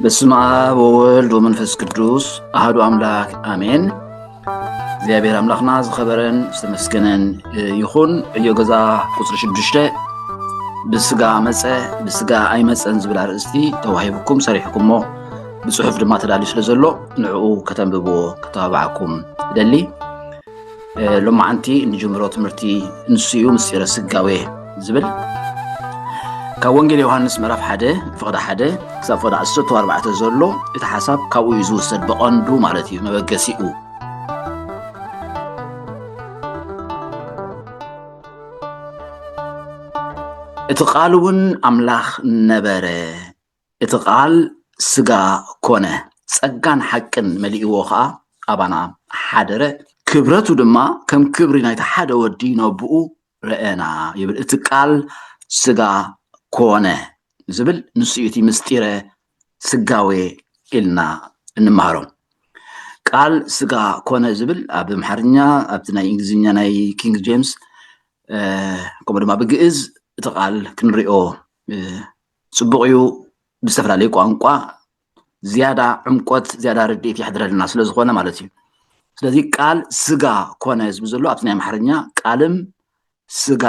በስመ አብ ወወልድ ወመንፈስ ቅዱስ አሐዱ አምላክ አሜን። እግዚአብሔር አምላኽና ዝኸበረን ዝተመስገነን ይኹን። እዮገዛ ቁፅሪ 6 ብስጋ መፀ ብስጋ ኣይመፀን ዝብል ኣርእስቲ ተዋሂብኩም ሰሪሕኩሞ ብፅሑፍ ድማ ተዳልዩ ስለ ዘሎ ንዕኡ ከተንብብዎ ከተባብዓኩም ይደሊ። ሎማዓንቲ ንጅምሮ ትምህርቲ ንሱ እዩ ምስጢረ ስጋዌ ዝብል ካብ ወንጌል ዮሐንስ ምዕራፍ 1 ፍቅዲ 1 ክሳብ ፍቅዲ 14 ዘሎ እቲ ሓሳብ ካብኡ እዩ ዝውሰድ ብቐንዱ ማለት እዩ መበገሲኡ። እቲ ቃል እውን ኣምላኽ ነበረ፣ እቲ ቃል ስጋ ኮነ፣ ፀጋን ሓቅን መሊእዎ ከዓ ኣባና ሓደረ፣ ክብረቱ ድማ ከም ክብሪ ናይቲ ሓደ ወዲ ነብኡ ረአና ይብል። እቲ ቃል ስጋ ኮነ ዝብል ንሱ እቲ ምስጢረ ስጋዌ ኢልና እንመሃሮ። ቃል ስጋ ኮነ ዝብል ኣብ ኣምሓርኛ ኣብቲ ናይ እንግሊዝኛ ናይ ኪንግ ጄምስ ከምኡ ድማ ብግእዝ እቲ ቃል ክንሪኦ ፅቡቅ እዩ። ብዝተፈላለዩ ቋንቋ ዝያዳ ዕምቆት ዝያዳ ርድኢት ይሕድረልና ስለ ዝኾነ ማለት እዩ። ስለዚ ቃል ስጋ ኮነ ዝብል ዘሎ ኣብቲ ናይ ኣምሓርኛ ቃልም ስጋ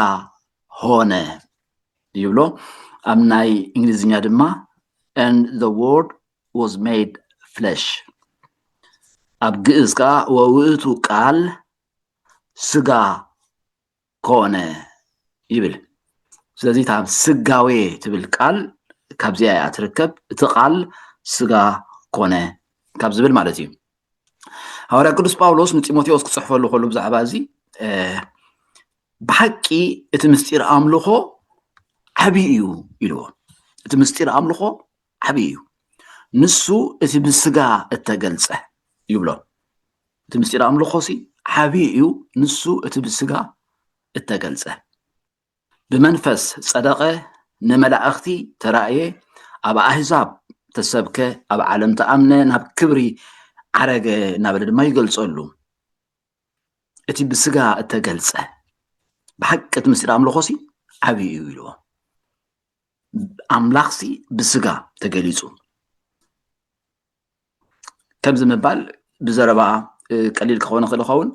ሆነ ይብሎ። ኣብ ናይ እንግሊዝኛ ድማ and the word was made flesh። ኣብ ግእዝ ከዓ ወውእቱ ቃል ስጋ ኮነ ይብል። ስለዚ ታብ ስጋዌ ትብል ቃል ካብዚኣ እያ ትርከብ። እቲ ቃል ስጋ ኮነ ካብ ዝብል ማለት እዩ። ሐዋርያ ቅዱስ ጳውሎስ ንጢሞቴዎስ ክፅሕፈሉ ከሉ ብዛዕባ እዚ ብሓቂ እቲ ምስጢር ኣምልኾ ዓብይ እዩ ኢልዎ። እቲ ምስጢር ኣምልኾ ዓብይ እዩ፣ ንሱ እቲ ብስጋ እተገልፀ ይብሎ። እቲ ምስጢር ኣምልኾ ሲ ዓብይ እዩ፣ ንሱ እቲ ብስጋ እተገልፀ፣ ብመንፈስ ፀደቐ፣ ንመላእኽቲ ተራእየ፣ ኣብ ኣህዛብ ተሰብከ፣ ኣብ ዓለም ተኣምነ፣ ናብ ክብሪ ዓረገ እናበለ ድማ ይገልፀሉ። እቲ ብስጋ እተገልፀ ብሓቂ እቲ ምስጢር ኣምልኾ ሲ ዓብይ እዩ ኢልዎ። ኣምላኽ ሲ ብስጋ ተገሊፁ ከምዚ ምባል ብዘረባ ቀሊል ክኸውን ይኽእል ይኸውን።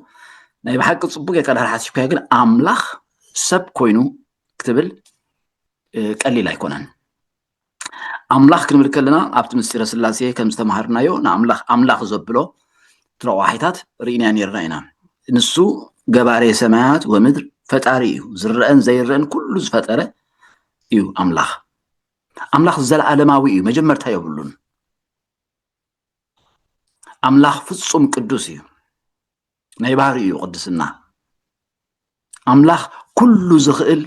ናይ ብሓቂ ፅቡቅ ጌርካ ድሕሪ ሓሲብካ ግን ኣምላኽ ሰብ ኮይኑ ክትብል ቀሊል ኣይኮነን። ኣምላኽ ክንብል ከለና ኣብቲ ምስጢረ ስላሴ ከም ዝተምሃርናዮ ንኣምላኽ ኣምላኽ ዘብሎ ረዋሒታት ርኢና ነርና ኢና። ንሱ ገባሬ ሰማያት ወምድር ፈጣሪ እዩ፣ ዝረአን ዘይረአን ኩሉ ዝፈጠረ እዩ ኣምላኽ። ኣምላኽ ዘለዓለማዊ እዩ፣ መጀመርታ የብሉን። ኣምላኽ ፍጹም ቅዱስ እዩ፣ ናይ ባህሪ እዩ ቅድስና። ኣምላኽ ኩሉ ዝኽእል፣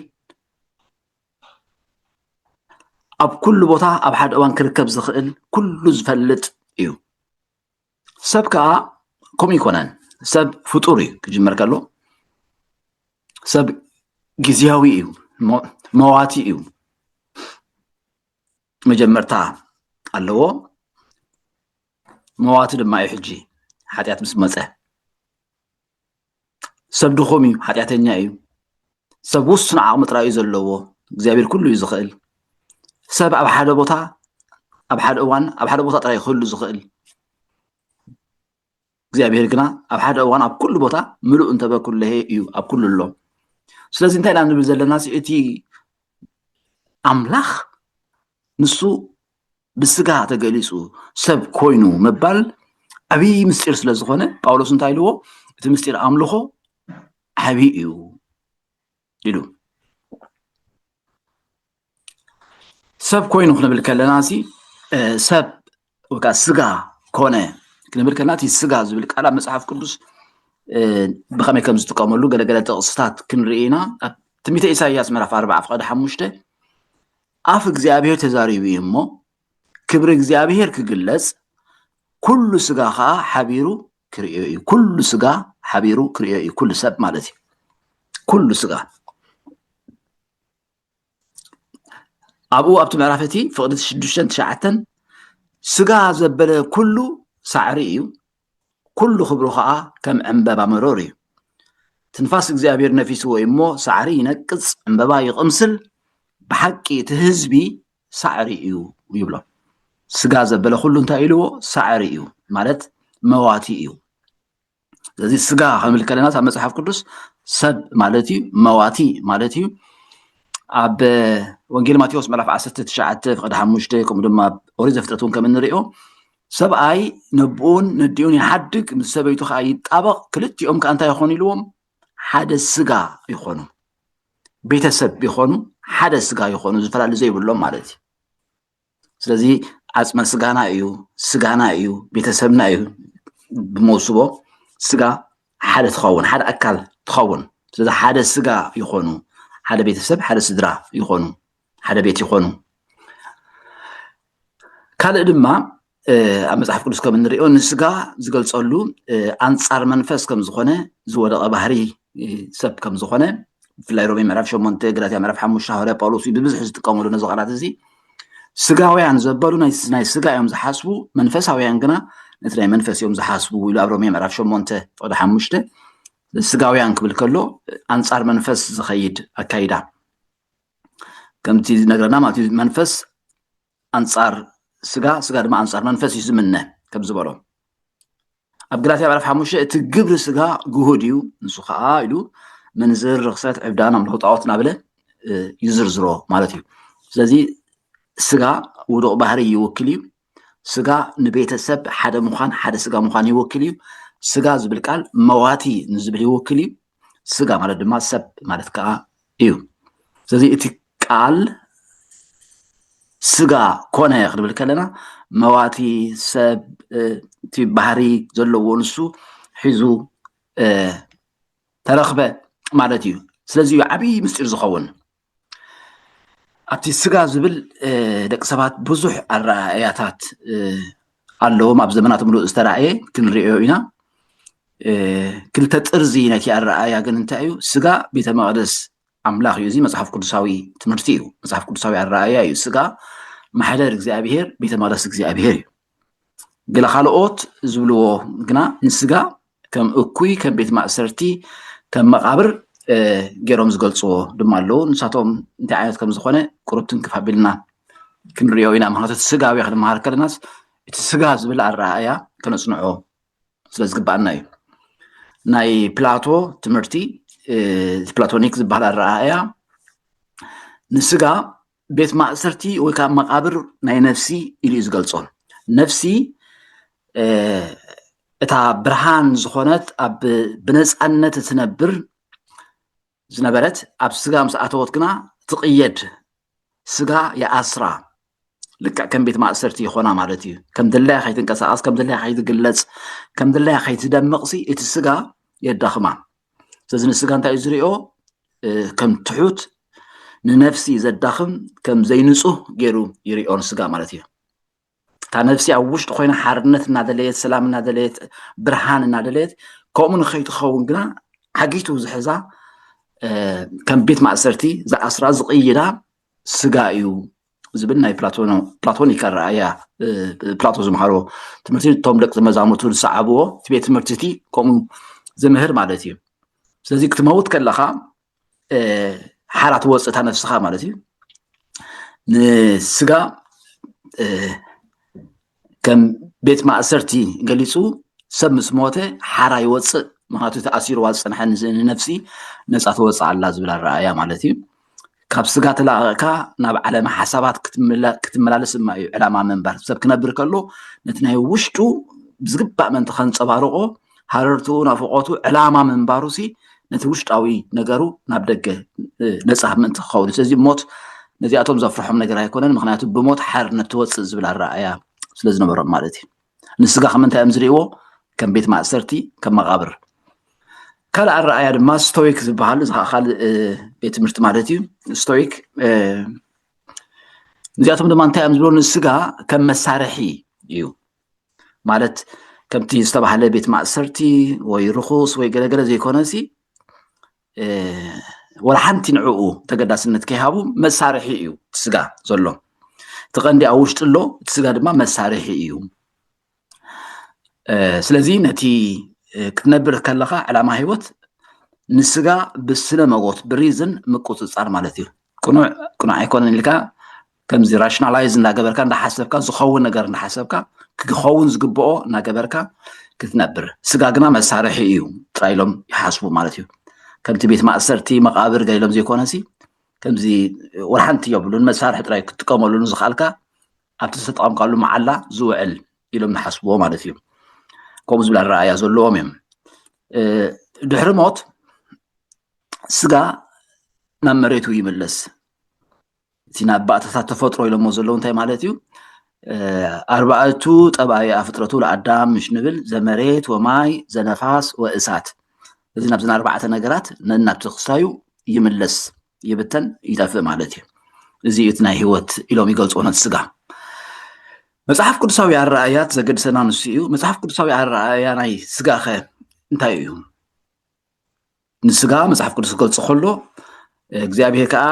ኣብ ኩሉ ቦታ ኣብ ሓደ እዋን ክርከብ ዝኽእል፣ ኩሉ ዝፈልጥ እዩ። ሰብ ከዓ ከምኡ ይኮነን። ሰብ ፍጡር እዩ ክጅመር ከሎ፣ ሰብ ግዝያዊ እዩ፣ መዋቲ እዩ፣ መጀመርታ ኣለዎ፣ መዋቲ ድማ እዩ። ሕጂ ሓጢኣት ምስ መፀ ሰብ ድኹም እዩ፣ ሓጢኣተኛ እዩ። ሰብ ውሱን ዓቕሚ ጥራይ እዩ ዘለዎ፣ እግዚኣብሔር ኩሉ እዩ ዝኽእል። ሰብ ኣብ ሓደ ቦታ ኣብ ሓደ እዋን ኣብ ሓደ ቦታ ጥራይ ክህሉ ዝኽእል፣ እግዚኣብሔር ግና ኣብ ሓደ እዋን ኣብ ኩሉ ቦታ ምሉእ እንተበኩለሄ እዩ፣ ኣብ ኩሉ ኣሎ። ስለዚ እንታይ ኢና ንብል ዘለና እቲ ኣምላኽ ንሱ ብስጋ ተገሊፁ ሰብ ኮይኑ ምባል ዓብይ ምስጢር ስለ ዝኾነ ጳውሎስ እንታይ ኢልዎ? እቲ ምስጢር ኣምልኾ ዓብይ እዩ ኢሉ። ሰብ ኮይኑ ክንብል ከለና ሲ ሰብ ወይ ከዓ ስጋ ኮነ ክንብል ከለና እቲ ስጋ ዝብል ቃል ኣብ መፅሓፍ ቅዱስ ብኸመይ ከም ዝጥቀመሉ ገለገለ ጥቕስታት ክንርኢ ኢና። ኣብ ትንቢተ ኢሳይያስ ምዕራፍ 4 ፍቅዲ 5 ኣፍ እግዚኣብሔር ተዛሪቡ እዩ እሞ ክብሪ እግዚኣብሔር ክግለፅ ኩሉ ስጋ ከዓ ሓቢሩ ክርእዮ እዩ። ኩሉ ስጋ ሓቢሩ ክርእዮ እዩ፣ ኩሉ ሰብ ማለት እዩ። ኩሉ ስጋ ኣብኡ ኣብቲ ምዕራፍ እቲ ፍቅዲ 6-9 ስጋ ዘበለ ኩሉ ሳዕሪ እዩ፣ ኩሉ ክብሩ ከዓ ከም ዕምበባ መሮር እዩ። ትንፋስ እግዚኣብሔር ነፊስዎ እሞ ሳዕሪ ይነቅፅ፣ ዕምበባ ይቕምስል፣ ብሓቂ እቲ ህዝቢ ሳዕሪ እዩ ይብሎ። سجا زبل كله انت إلو سعريو مالت مواتيو زي السجا هم الكلمات هم صحف قدس سب مالتي مواتي مالتي أب وانجيل ماتيوس ملف عسرت تشعت فقد حمشتكم لما أريد فترتون كمان نريو سب أي نبون نديون يحدق من سبيتو خاي طبق كلت يوم كأنت يخوني لهم حد السجا يخونوا بيت سب يخونوا حد السجا يخونوا زفلا زي بقولهم مالتي ስለዚህ አጽመ ስጋና እዩ ስጋና እዩ ቤተሰብና እዩ ብመውስቦ ስጋ ሓደ ትኸውን ሓደ አካል ትኸውን ስለዚህ ሓደ ስጋ ይኾኑ ሓደ ቤተሰብ ሓደ ስድራ ይኾኑ ሓደ ቤት ይኾኑ ካልእ ድማ ኣብ መጽሓፍ ቅዱስ ከም እንሪኦ ንስጋ ዝገልጸሉ አንጻር መንፈስ ከም ዝኾነ ዝወደቐ ባህሪ ሰብ ከም ዝኾነ ብፍላይ ሮሜ ምዕራፍ 8 ገላትያ ምዕራፍ 5 ሐዋርያ ጳውሎስ ብብዝሕ ዝጥቀመሉ ነዚ ቃላት እዚ ስጋውያን ዘበሉ ናይ ስጋ እዮም ዝሓስቡ መንፈሳውያን ግና ነቲ ናይ መንፈስ እዮም ዝሓስቡ ኢሉ ኣብ ሮሜ ምዕራፍ 8 ወደ 5 ስጋውያን ክብል ከሎ አንጻር መንፈስ ዝኸይድ አካይዳ ከምቲ ነገርና ማለት መንፈስ አንጻር ስጋ ስጋ ድማ አንጻር መንፈስ ይዝምነ ከም ዝበሎ ኣብ ገላትያ ምዕራፍ 5 እቲ ግብሪ ስጋ ጉሁድ እዩ ንሱ ከዓ ኢሉ መንዝር ርክሰት ዕብዳን ኣምልኾ ጣዖት ናብለ ይዝርዝሮ ማለት እዩ ስለዚ ስጋ ውዱቕ ባህሪ ይወክል እዩ ስጋ ንቤተሰብ ሓደ ምዃን ሓደ ስጋ ምዃን ይወክል እዩ ስጋ ዝብል ቃል መዋቲ ንዝብል ይወክል እዩ ስጋ ማለት ድማ ሰብ ማለት ከዓ እዩ ስለዚ እቲ ቃል ስጋ ኮነ ክንብል ከለና መዋቲ ሰብ እቲ ባህሪ ዘለዎ ንሱ ሒዙ ተረኽበ ማለት እዩ ስለዚ ዓብይ ምስጢር ዝኸውን ኣብቲ ስጋ ዝብል ደቂ ሰባት ብዙሕ ኣረኣእያታት ኣለዎም ኣብ ዘመናት ሙሉእ ዝተረኣየ ክንሪኦ ኢና ክልተ ጥርዚ ነቲ ኣረኣእያ ግን እንታይ እዩ ስጋ ቤተ መቅደስ ኣምላኽ እዩ እዚ መጽሓፍ ቅዱሳዊ ትምህርቲ እዩ መጽሓፍ ቅዱሳዊ ኣረኣእያ እዩ ስጋ ማሕደር እግዚአብሔር ቤተ መቅደስ እግዚአብሔር እዩ ገለ ካልኦት ዝብልዎ ግና ንስጋ ከም እኩይ ከም ቤት ማእሰርቲ ከም መቃብር ገይሮም ዝገልጽዎ ድማ ኣለዉ ንሳቶም እንታይ ዓይነት ከም ዝኾነ ቁርብትን ክፋቢልና ክንሪኦ ኢና ምክንያቱ ስጋዊ ክንመሃር ከለናስ እቲ ስጋ ዝብል ኣረኣእያ ከነፅንዖ ስለ ዝግባአና እዩ ናይ ፕላቶ ትምህርቲ ፕላቶኒክ ዝበሃል ኣረኣእያ ንስጋ ቤት ማእሰርቲ ወይ ከዓ መቃብር ናይ ነፍሲ ኢሉ እዩ ዝገልጾ ነፍሲ እታ ብርሃን ዝኾነት ኣብ ብነፃነት እትነብር ዝነበረት ኣብ ስጋ ምስ ኣተወት ግና ትቕየድ ስጋ የኣስራ ልክዕ ከም ቤት ማእሰርቲ ይኾና ማለት እዩ ከም ድላያ ከይትንቀሳቐስ ከም ድላያ ከይትግለፅ ከም ድላያ ከይትደምቕሲ እቲ ስጋ የዳኽማ ስለዚ ንስጋ እንታይ እዩ ዝሪኦ ከም ትሑት ንነፍሲ ዘዳኽም ከም ዘይንጹህ ገይሩ ይሪኦ ንስጋ ማለት እዩ እታ ነፍሲ ኣብ ውሽጢ ኮይና ሓርነት እናደለየት ሰላም እናደለየት ብርሃን እናደለየት ከምኡ ንኸይትኸውን ግና ሓጊቱ ዝሕዛ ከም ቤት ማእሰርቲ ዝኣስራ ዝቕይዳ ስጋ እዩ ዝብል ናይ ፕላቶኒክ ኣረኣእያ ፕላቶ ዝምሃሮ ትምህርቲ እቶም ደቂ መዛሙርቱ ዝሰዓብዎ እቲ ቤት ትምህርቲ እቲ ከምኡ ዝምህር ማለት እዩ ስለዚ ክትመውት ከለኻ ሓራ ትወፅእ እታ ነፍስኻ ማለት እዩ ንስጋ ከም ቤት ማእሰርቲ ገሊፁ ሰብ ምስ ሞተ ሓራ ይወፅእ ምክንያቱ ተኣሲርዋ ዝፀንሐ ንነፍሲ ነፃ ትወፅእ ኣላ ዝብል ኣረኣእያ ማለት እዩ ካብ ስጋ ተላቐቕካ ናብ ዓለማ ሓሳባት ክትመላለስ ድማ እዩ ዕላማ ምንባር ሰብ ክነብር ከሎ ነቲ ናይ ውሽጡ ብዝግባእ መንቲ ከንፀባርቆ ሃረርቱ ናፍቆቱ ዕላማ ምንባሩ ሲ ነቲ ውሽጣዊ ነገሩ ናብ ደገ ነፃ ምእንቲ ክኸውን ስለዚ ሞት ነዚኣቶም ዘፍርሖም ነገር ኣይኮነን ምክንያቱ ብሞት ሓርነት ትወፅእ ዝብል ኣረኣእያ ስለ ዝነበሮም ማለት እዩ ንስጋ ከምንታይ እዮም ዝሪእዎ ከም ቤት ማእሰርቲ ከም መቃብር ካልእ ኣረኣእያ ድማ ስቶይክ ዝበሃል እዚ ከዓ ካልእ ቤት ትምህርቲ ማለት እዩ ስቶይክ ነዚኣቶም ድማ እንታይ እዮም ዝብሎ ንስጋ ከም መሳርሒ እዩ ማለት ከምቲ ዝተባሃለ ቤት ማእሰርቲ ወይ ርኩስ ወይ ገለገለ ዘይኮነሲ ወላ ሓንቲ ንዕኡ ተገዳስነት ከይሃቡ መሳርሒ እዩ እቲ ስጋ ዘሎ እቲ ቀንዲ ኣብ ውሽጢ ኣሎ እቲ ስጋ ድማ መሳርሒ እዩ ስለዚ ነቲ ክትነብር ከለኻ ዕላማ ሂወት ንስጋ ብስነ መጎት ብሪዝን ምቁፅፃር ማለት እዩ ቁኑዕ ኣይኮነን ኢልካ ከምዚ ራሽናላይዝ እናገበርካ እንዳሓሰብካ ዝኸውን ነገር እንዳሓሰብካ ክኸውን ዝግብኦ እናገበርካ ክትነብር ስጋ ግና መሳርሒ እዩ ጥራይሎም ይሓስቡ ማለት እዩ ከምቲ ቤት ማእሰርቲ መቃብር ገይሎም ዘይኮነሲ ከምዚ ወርሓንቲ የብሉን መሳርሒ ጥራይ ክትጥቀመሉን ዝኽኣልካ ኣብቲ ዝተጠቐምካሉ መዓላ ዝውዕል ኢሎም ዝሓስብዎ ማለት እዩ ከምኡ ዝብል ኣረኣእያ ዘለዎም እዮም ድሕሪ ሞት ስጋ ናብ መሬቱ ይምለስ እቲ ናብ ባእታታት ተፈጥሮ ኢሎሞ ዘለዉ እንታይ ማለት እዩ ኣርባዕቱ ጠባይኣ ፍጥረቱ ለኣዳም ምሽ ንብል ዘመሬት ወማይ ዘነፋስ ወእሳት እዚ ናብዘን ኣርባዕተ ነገራት ነናብቲ ክስታዩ ይምለስ ይብተን ይጠፍእ ማለት እዩ እዚ እቲ ናይ ህይወት ኢሎም ይገልፅዎ ነቲ ስጋ መጽሓፍ ቅዱሳዊ ኣረኣእያት ዘገድሰና ንሱ እዩ መጽሓፍ ቅዱሳዊ ኣረኣእያ ናይ ስጋ ኸ እንታይ እዩ ንስጋ መጽሓፍ ቅዱስ ክገልጽ ከሎ እግዚኣብሔር ከዓ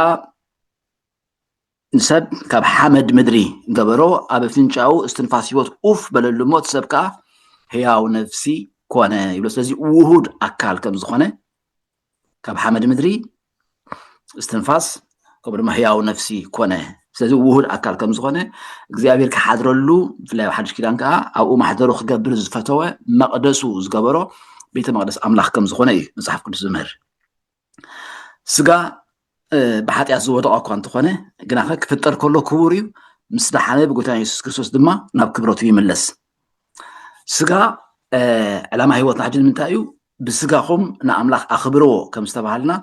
ንሰብ ካብ ሓመድ ምድሪ ገበሮ ኣብ ኣፍንጫኡ እስትንፋስ ህይወት ኡፍ በለሉ ሞ እቲ ሰብ ከዓ ህያው ነፍሲ ኮነ ይብሎ ስለዚ ውሁድ ኣካል ከም ዝኾነ ካብ ሓመድ ምድሪ እስትንፋስ ከምኡ ድማ ህያው ነፍሲ ኮነ ስለዚ ውሁድ ኣካል ከም ዝኾነ እግዚኣብሔር ክሓድረሉ ብፍላይ ሓድሽ ኪዳን ከዓ ኣብኡ ማሕደሩ ክገብር ዝፈተወ መቕደሱ ዝገበሮ ቤተ መቅደስ ኣምላኽ ከም ዝኾነ እዩ መጽሓፍ ቅዱስ ዝምህር ስጋ ብሓጢኣት ዝወደቐ እኳ እንተኾነ ግና ኸ ክፍጠር ከሎ ክቡር እዩ ምስ ዳሓነ ብጎይታና ኢየሱስ ክርስቶስ ድማ ናብ ክብረቱ ይምለስ ስጋ ዕላማ ህይወትና ሕጂ ንምንታይ እዩ ብስጋኹም ንኣምላኽ ኣኽብርዎ ከም ዝተባሃልና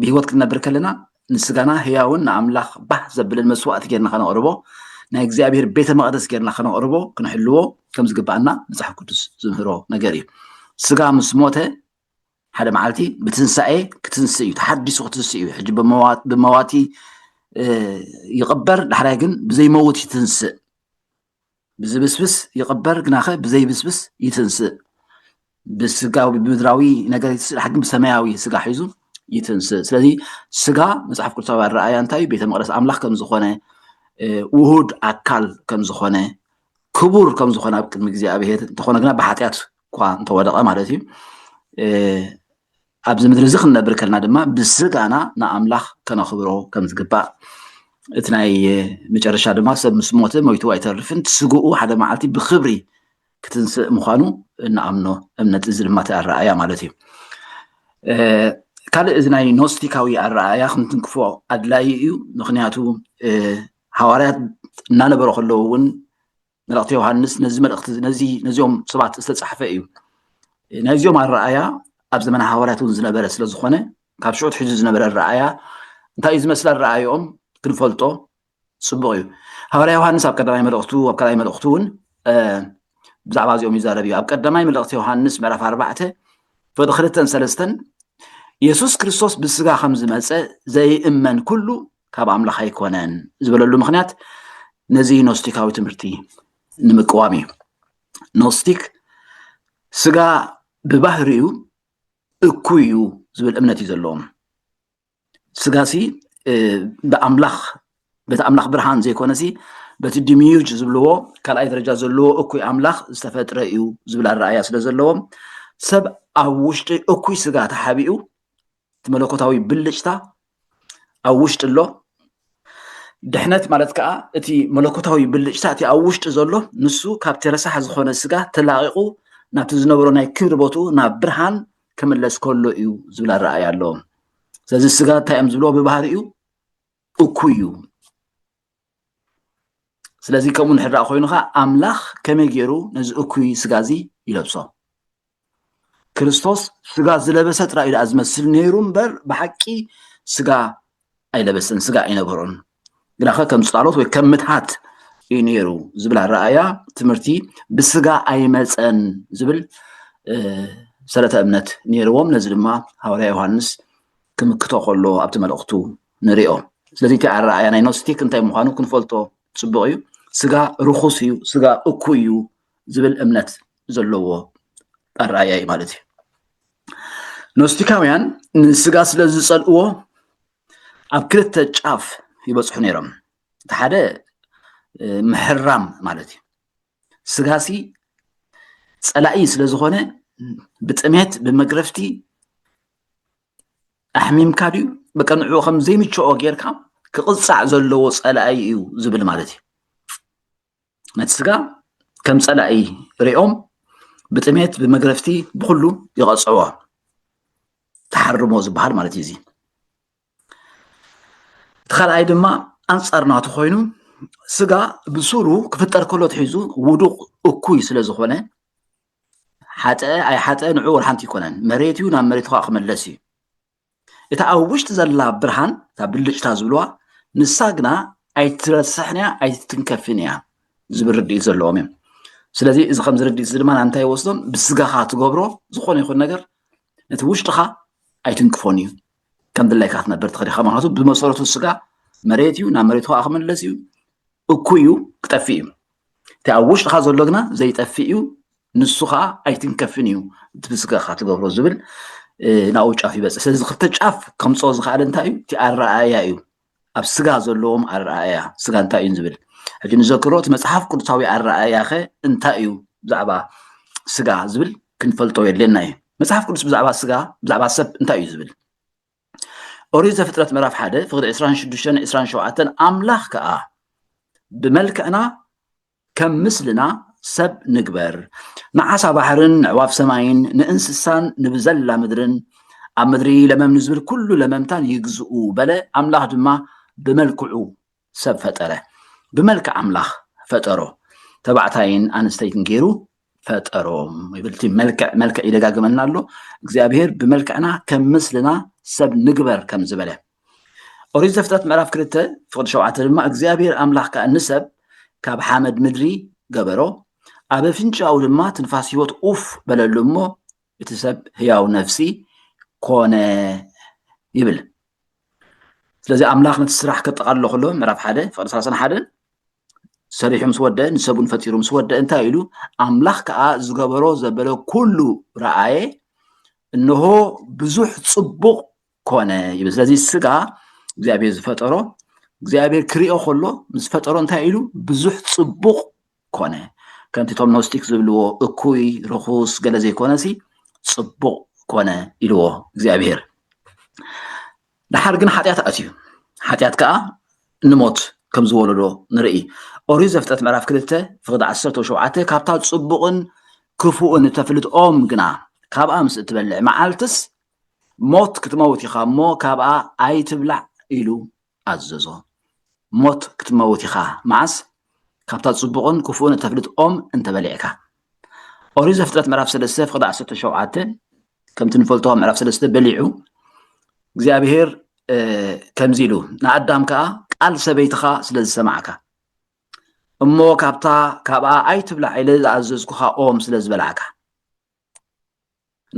ብህይወት ክትነብር ከለና ንስጋና ህያውን ንኣምላኽ ባህ ዘብልን መስዋእቲ ጌርና ከነቕርቦ ናይ እግዚኣብሔር ቤተ መቅደስ ጌርና ከነቕርቦ ክንሕልዎ ከም ዝግባአና መጽሓፍ ቅዱስ ዝምህሮ ነገር እዩ ስጋ ምስ ሞተ ሓደ መዓልቲ ብትንሳኤ ክትንስእ እዩ ተሓዲሱ ክትንስእ እዩ ሕጂ ብመዋቲ ይቕበር ዳሕራይ ግን ብዘይመውት ይትንስእ ብዝብስብስ ይቕበር ግናኸ ብዘይብስብስ ይትንስእ ብስጋዊ ብምድራዊ ነገር ይትንስእ ሓግን ብሰማያዊ ስጋ ሒዙ ይትንስእ ስለዚ ስጋ መጽሓፍ ቅዱሳዊ ኣረኣእያ እንታይ ቤተ መቅደስ ኣምላኽ ከም ዝኾነ ውሁድ ኣካል ከም ዝኾነ ክቡር ከም ዝኾነ ኣብ ቅድሚ እግዚኣብሔር እንተኾነ ግና ብሓጢኣት እኳ እንተወደቐ ማለት እዩ ኣብዚ ምድሪ እዚ ክንነብር ከለና ድማ ብስጋና ንኣምላኽ ከነኽብሮ ከም ዝግባእ እቲ ናይ መጨረሻ ድማ ሰብ ምስ ሞተ ሞይቱ ኣይተርፍን ስግኡ ሓደ መዓልቲ ብክብሪ ክትንስእ ምዃኑ ንኣምኖ እምነት እዚ ድማ እቲ ኣረኣእያ ማለት እዩ ካልእ እዚ ናይ ኖስቲካዊ ኣረኣእያ ክንትንክፎ ኣድላይ እዩ ምክንያቱ ሃዋርያት እናነበሮ ከለዉ እውን መልእኽቲ ዮሃንስ ነዚ መልእኽቲ ነዚኦም ሰባት ዝተፃሕፈ እዩ ናይዚኦም ኣረኣእያ ኣብ ዘመን ሃዋርያት እውን ዝነበረ ስለ ዝኾነ ካብ ሽዑት ሕዚ ዝነበረ ኣረኣእያ እንታይ እዩ ዝመስል ኣረኣእዮም ክንፈልጦ ፅቡቅ እዩ ሃዋርያ ዮሃንስ ኣብ ቀዳማይ መልእኽቱ ኣብ ካልኣይ መልእኽቱ እውን ብዛዕባ እዚኦም ይዛረብ እዩ ኣብ ቀዳማይ መልእኽቲ ዮሃንስ ምዕራፍ 4 ፍቅዲ 2-3 ኢየሱስ ክርስቶስ ብስጋ ከም ዝመፀ ዘይእመን ኩሉ ካብ ኣምላኽ ኣይኮነን ዝበለሉ ምክንያት ነዚ ኖስቲካዊ ትምህርቲ ንምቅዋም እዩ ኖስቲክ ስጋ ብባህሪኡ እኩይ እዩ ዝብል እምነት እዩ ዘለዎም ስጋሲ ብኣምላኽ በቲ ኣምላኽ ብርሃን ዘይኮነሲ በቲ ድሚዩጅ ዝብልዎ ካልኣይ ደረጃ ዘለዎ እኩይ ኣምላኽ ዝተፈጥረ እዩ ዝብል ኣረኣእያ ስለ ዘለዎም ሰብ ኣብ ውሽጢ እኩይ ስጋ ተሓቢኡ እቲ መለኮታዊ ብልጭታ ኣብ ውሽጢ ኣሎ ድሕነት ማለት ከዓ እቲ መለኮታዊ ብልጭታ እቲ ኣብ ውሽጢ ዘሎ ንሱ ካብቲ ረሳሕ ዝኾነ ስጋ ተላቂቑ ናብቲ ዝነበሮ ናይ ክብሪ ቦትኡ ናብ ብርሃን ክምለስ ከሎ እዩ ዝብል ኣረኣእያ ኣለዎም ስለዚ ስጋ እንታይ እዮም ዝብልዎ ብባህሪኡ እኩይ እዩ ስለዚ ከምኡ ንሕራእ ኮይኑ ከዓ ኣምላኽ ከመይ ገይሩ ነዚ እኩይ ስጋ እዚ ይለብሶ ክርስቶስ ስጋ ዝለበሰ ጥራይ ደኣ ዝመስል ነይሩ እምበር ብሓቂ ስጋ ኣይለበሰን ስጋ ኣይነበሮን ግናኸ ከም ፅላሎት ወይ ከም ምትሃት እዩ ነይሩ ዝብል ኣረኣእያ ትምህርቲ ብስጋ ኣይመፀን ዝብል ሰረተ እምነት ነይርዎም ነዚ ድማ ሃዋርያ ዮሃንስ ክምክቶ ከሎ ኣብቲ መልእኽቱ ንሪኦ ስለዚ እቲ ኣረኣእያ ናይ ኖስቲክ እንታይ ምዃኑ ክንፈልጦ ፅቡቅ እዩ ስጋ ርኩስ እዩ ስጋ እኩይ እዩ ዝብል እምነት ዘለዎ ኣረኣእያ እዩ ማለት እዩ ኖስቲካውያን ንስጋ ስለ ዝፀልእዎ ኣብ ክልተ ጫፍ ይበፅሑ ነይሮም እቲ ሓደ ምሕራም ማለት እዩ ስጋሲ ፀላኢ ስለ ዝኾነ ብጥሜት ብመግረፍቲ ኣሕሚምካ ድዩ በቀ ንዕኡ ከም ዘይምችኦ ጌርካ ክቕፃዕ ዘለዎ ፀላኢ እዩ ዝብል ማለት እዩ ነቲ ስጋ ከም ፀላኢ ሪኦም ብጥሜት ብመግረፍቲ ብኩሉ ይቐፅዕዎ ተሓርሞ ዝበሃል ማለት እዩ እዚ እቲ ካልኣይ ድማ ኣንፃር ናቱ ኮይኑ ስጋ ብሱሩ ክፍጠር ከሎ ትሒዙ ውዱቕ እኩይ ስለ ዝኾነ ሓጠአ ኣይሓጠአ ንዑ ወርሓንቲ ይኮነን መሬት እዩ ናብ መሬት ከዓ ክመለስ እዩ እታ ኣብ ውሽጢ ዘላ ብርሃን እታ ብልጭታ ዝብልዋ ንሳ ግና ኣይትረስሕን እያ ኣይትንከፍን እያ ዝብል ርድኢት ዘለዎም እዮም ስለዚ እዚ ከምዚ ርድኢት ድማ እንታይ ይወስዶም ብስጋኻ ትገብሮ ዝኾነ ይኹን ነገር ነቲ ውሽጥኻ ኣይትንክፎን እዩ ከም ድላይካ ክትነብር ትኽእል ኢኻ ምክንያቱ ብመሰረቱ ስጋ መሬት እዩ ናብ መሬት ከዓ ክምለስ እዩ እኩይ እዩ ክጠፍእ እዩ እቲ ኣብ ውሽጥኻ ዘሎ ግና ዘይጠፍእ እዩ ንሱ ከዓ ኣይትንከፍን እዩ እቲ ብስጋኻ ትገብሮ ዝብል ናብኡ ጫፍ ይበፅሕ ስለዚ ክልተ ጫፍ ከምፅኦ ዝኽኣለ እንታይ እዩ እቲ ኣረኣእያ እዩ ኣብ ስጋ ዘለዎም ኣረኣእያ ስጋ እንታይ እዩ ዝብል ሕጂ ንዘክሮ እቲ መፅሓፍ ቅዱሳዊ ኣረኣእያ ኸ እንታይ እዩ ብዛዕባ ስጋ ዝብል ክንፈልጦ የድልየና እዩ መፅሓፍ ቅዱስ ብዛዕባ ስጋ ብዛዕባ ሰብ እንታይ እዩ ዝብል ኦሪት ዘፍጥረት ምዕራፍ 1 ፍቅዲ 26 27 ኣምላኽ ከዓ ብመልክዕና ከም ምስልና ሰብ ንግበር ንዓሳ ባሕርን ንዕዋፍ ሰማይን ንእንስሳን ንብዘላ ምድርን ኣብ ምድሪ ለመም ንዝብል ኩሉ ለመምታን ይግዝኡ በለ ኣምላኽ ድማ ብመልክዑ ሰብ ፈጠረ ብመልክዕ ኣምላኽ ፈጠሮ ተባዕታይን ኣንስተይትን ገይሩ ፈጠሮም ይብል እቲ መልክዕ ይደጋግመልና ኣሎ እግዚኣብሔር ብመልክዕና ከም ምስልና ሰብ ንግበር ከም ዝበለ ኦሪት ዘፍጥረት ምዕራፍ 2 ፍቅዲ 7 ድማ እግዚኣብሔር ኣምላኽ ከዓ ንሰብ ካብ ሓመድ ምድሪ ገበሮ ኣብ ኣፍንጫኡ ድማ ትንፋስ ሂወት ኡፍ በለሉ እሞ እቲ ሰብ ህያው ነፍሲ ኮነ ይብል ስለዚ ኣምላኽ ነቲ ስራሕ ከጠቃልሎ ከሎ ምዕራፍ 1 ፍቅዲ 31 ሰሪሑ ምስ ወደአ ንሰቡን ፈጢሩ ምስ ወደአ እንታይ ኢሉ ኣምላኽ ከዓ ዝገበሮ ዘበለ ኩሉ ረኣየ እንሆ ብዙሕ ፅቡቕ ኮነ ይብል ስለዚ ስጋ እግዚኣብሔር ዝፈጠሮ እግዚኣብሔር ክሪኦ ከሎ ምስ ፈጠሮ እንታይ ኢሉ ብዙሕ ፅቡቕ ኮነ ከምቲ ቶም ኖስቲክ ዝብልዎ እኩይ ርኩስ ገለ ዘይኮነሲ ፅቡቕ ኮነ ኢልዎ እግዚኣብሔር ድሓር ግን ሓጢኣት ኣትዩ ሓጢኣት ከዓ ንሞት ከም ዝወለዶ ንርኢ ኦሪት ዘፍጥረት ምዕራፍ 2 ፍቅዲ 17 ካብታ ፅቡቕን ክፉእን ተፍልጥኦም ግና ካብኣ ምስ እትበልዕ መዓልትስ ሞት ክትመውት ኢኻ እሞ ካብኣ ኣይትብላዕ ኢሉ ኣዘዞ ሞት ክትመውት ኢኻ መዓስ ካብታ ፅቡቕን ክፉእን ተፍልጥኦም እንተበሊዕካ ኦሪት ዘፍጥረት ምዕራፍ 3 ፍቅዲ 17 ከምቲ ንፈልጦ ምዕራፍ 3 በሊዑ እግዚኣብሔር ከምዚ ኢሉ ንኣዳም ከዓ ቃል ሰበይትኻ ስለ ዝሰማዕካ እሞ ካብኣ ኣይትብላዕ ኢለ ዝኣዘዝኩኻ ኦም ስለ ዝበልዓካ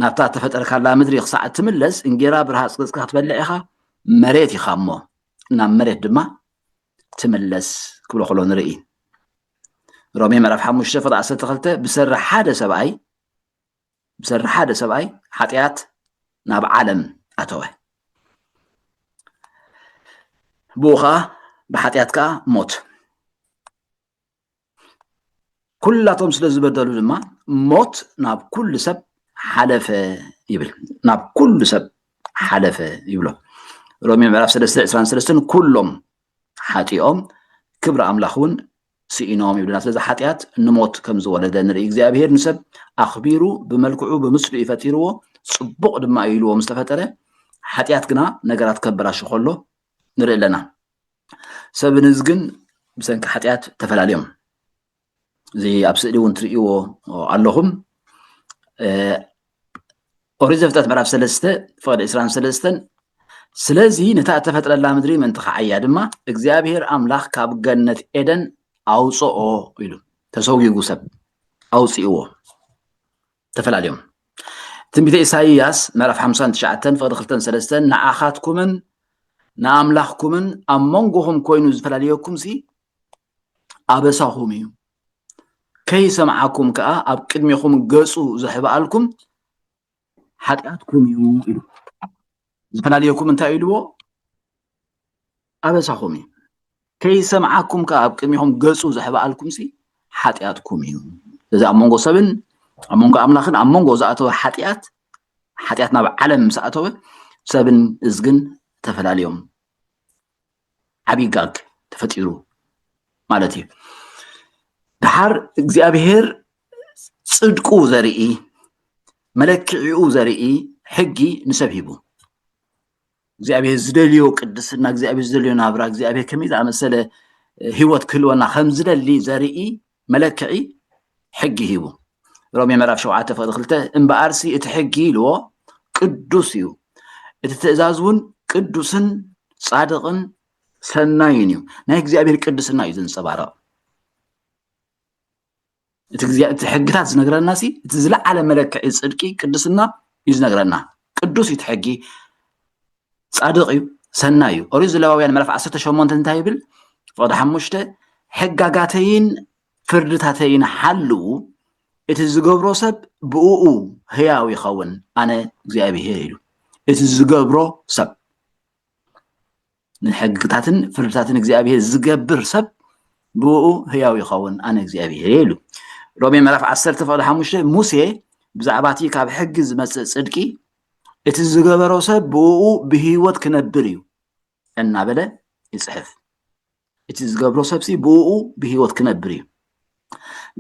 ናብታ ተፈጠርካላ ምድሪ ክሳዕ ትምለስ እንጌራ ብርሃፅ ገፅካ ክትበልዕ ኢኻ መሬት ኢኻ እሞ ናብ መሬት ድማ ትምለስ ክብሎ ከሎ ንርኢ ሮሜ ምዕራፍ 5 ፍቅዲ 12 ብሰሪ ሓደ ሰብኣይ ሓጢኣት ናብ ዓለም ኣተወ ብኡ ከዓ ብሓጢኣት ከዓ ሞት ኩላቶም ስለ ዝበደሉ ድማ ሞት ናብ ኩሉ ሰብ ሓለፈ ይብል ናብ ኩሉ ሰብ ሓለፈ ይብሎ ሮሜ ምዕራፍ 3:23 ኩሎም ሓጢኦም ክብሪ ኣምላኽ እውን ስኢኖም ይብልና ስለዚ ሓጢኣት ንሞት ከም ዝወለደ ንርኢ እግዚኣብሔር ንሰብ ኣኽቢሩ ብመልክዑ ብምስሉ ይፈጢርዎ ፅቡቕ ድማ ኢልዎ ምስ ተፈጠረ ሓጢኣት ግና ነገራት ከበላሽ ከሎ ንርኢ ኣለና ሰብ ንዝ ግን ብሰንኪ ሓጢኣት ተፈላለዮም እዚ ኣብ ስእሊ እውን ትርእይዎ ኣለኹም ኦሪት ዘፍጥረት ምዕራፍ 3 ፍቅዲ 23 ስለዚ ነታ እተፈጥረላ ምድሪ ምንቲ ከዓያ ድማ እግዚኣብሔር ኣምላኽ ካብ ገነት ኤደን ኣውፅኦ ኢሉ ተሰውጊጉ ሰብ ኣውፅእዎ ተፈላለዮም ትንቢተ ኢሳይያስ ምዕራፍ 59 ፍቅዲ 2-3 ንዓኻትኩምን ንኣምላኽኩምን ኣብ መንጎኹም ኮይኑ ዝፈላለየኩም ሲ ኣበሳኹም እዩ ከይሰምዓኩም ከዓ ኣብ ቅድሚኹም ገፁ ዘሕበኣልኩም ሓጢኣትኩም እዩ ኢሉ ዝፈላለየኩም እንታይ ኢልዎ ኣበሳኹም እዩ ከይሰምዓኩም ከዓ ኣብ ቅድሚኹም ገፁ ዘሕበኣልኩም ሲ ሓጢኣትኩም እዩ እዚ ኣብ መንጎ ሰብን ኣብ መንጎ ኣምላኽን ኣብ መንጎ ዝኣተወ ሓጢኣት ናብ ዓለም ምስ ኣተወ ሰብን እዝግን ተፈላለዮም عبيقاق تفتيرو مالتي دحر እግዚአብሔር ጽድቁ ዘርኢ መለክዒኡ ዘርኢ ሕጊ ንሰብ ሂቡ እግዚአብሔር ዝደልዮ ቅድስና እግዚአብሔር ዝደልዮ ናብራ እግዚአብሔር ከመይ ዝኣመሰለ ህይወት ክህልወና ከም ዝደሊ ዘርኢ መለክዒ ሕጊ ሂቡ ሮሜ ምዕራፍ 7 ፍቅዲ 2 እምበኣርሲ እቲ ሕጊ ኢልዎ ቅዱስ እዩ እቲ ትእዛዝ እውን ቅዱስን ጻድቕን ሰናይን እዩ ናይ እግዚአብሔር ቅድስና እዩ ዘንጸባርቕ እቲ ሕግታት ዝነግረና ሲ እቲ ዝለዓለ መለክዒ ጽድቂ ቅድስና እዩ ዝነግረና ቅዱስ እቲ ሕጊ ጻድቕ እዩ ሰናይ እዩ ኦሪት ዘሌዋውያን ምዕራፍ 18 እንታይ ይብል ፍቅዲ 5 ሕጋጋተይን ፍርድታተይን ሓልው እቲ ዝገብሮ ሰብ ብኡኡ ህያው ይኸውን ኣነ እግዚአብሔር ኢሉ እቲ ዝገብሮ ሰብ ንሕግታትን ፍርድታትን እግዚአብሔር ዝገብር ሰብ ብኡኡ ህያው ይኸውን ኣነ እግዚአብሔር ኢሉ ሮሜ ምዕራፍ 10 ፍቅዲ 5 ሙሴ ብዛዕባቲ ካብ ሕጊ ዝመጽእ ጽድቂ እቲ ዝገበሮ ሰብ ብኡኡ ብህይወት ክነብር እዩ እናበለ ይጽሕፍ እቲ ዝገብሮ ሰብ ሲ ብኡኡ ብህይወት ክነብር እዩ